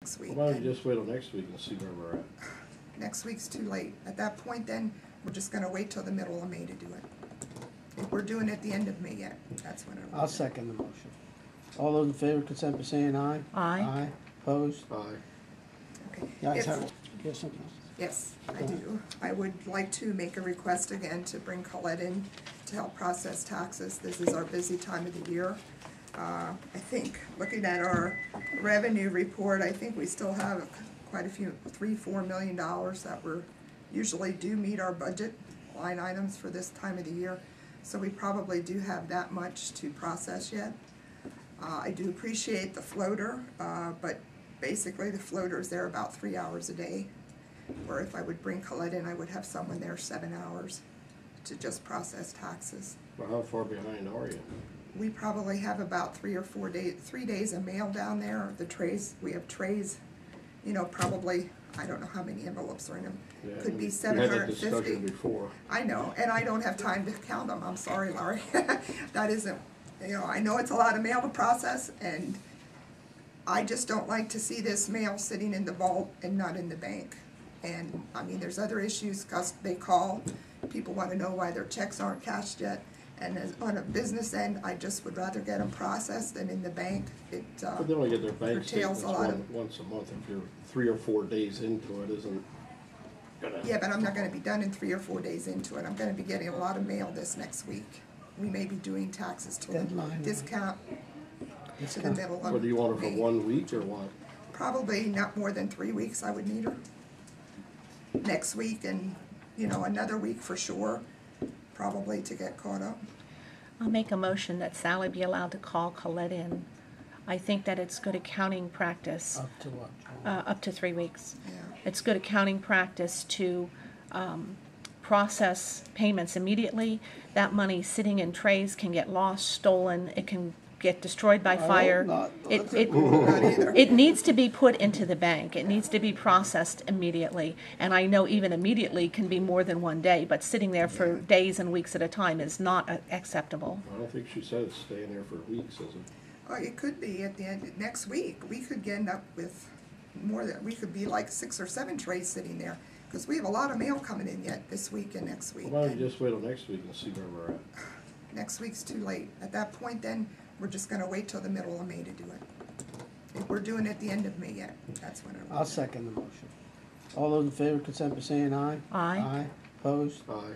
next week. Why don't you just wait till next week and see where we're at? Next week's too late. At that point then, we're just gonna wait till the middle of May to do it. If we're doing it at the end of May yet, that's when it'll. I'll second the motion. All those in favor, consent by saying aye. Aye. Aye. Opposed? Aye. Okay. Yeah, If- you have something else? Yes, I do. I would like to make a request again to bring Colette in to help process taxes. This is our busy time of the year. I think, looking at our revenue report, I think we still have quite a few, $3-4 million that we're usually do meet our budget line items for this time of the year. So we probably do have that much to process yet. I do appreciate the floater, but basically the floater is there about 3 hours a day. Or if I would bring Colette in, I would have someone there 7 hours to just process taxes. Well, how far behind are you? We probably have about 3 or 4 days, 3 days of mail down there. The trays, we have trays, you know, probably, I don't know how many envelopes are in them. Yeah, Could be we had that 750. discussion before. I know, and I don't have time to count them. I'm sorry, Larry. That isn't, you know, I know it's a lot of mail to process, and I just don't like to see this mail sitting in the vault and not in the bank. And, I mean, there's other issues, because they call, people want to know why their checks aren't cashed yet. And as, on a business end, I just would rather get them processed than in the bank. It But they only get their bank curtails statements a lot of. once a month. If you're 3 or 4 days into it, isn't gonna. Yeah, but I'm not gonna be done in 3 or 4 days into it. I'm gonna be getting a lot of mail this next week. We may be doing taxes to Deadline. discount to the middle of Or do you want her for May. 1 week or what? Probably not more than 3 weeks I would need her. Next week and, you know, another week for sure, probably to get caught up. I'll make a motion that Sallie be allowed to call Colette in. I think that it's good accounting practice, Up to what? up to 3 weeks. Yeah. It's good accounting practice to process payments immediately. That money sitting in trays can get lost, stolen, it can get destroyed by fire. not. It Not either. It needs to be put into the bank. It needs to be processed immediately. And I know even immediately can be more than 1 day, but sitting there for days and weeks at a time is not acceptable. I don't think she said it's staying there for weeks, is it? Oh, it could be at the end, next week. We could end up with more than, we could be like 6 or 7 trays sitting there. Because we have a lot of mail coming in yet this week and next week. Why don't you just wait till next week and see where we're at? Next week's too late. At that point then, we're just gonna wait till the middle of May to do it. If we're doing it at the end of May yet, that's when it'll. I'll second the motion. All those in favor, consent by saying aye. Aye. Aye. Opposed? Aye.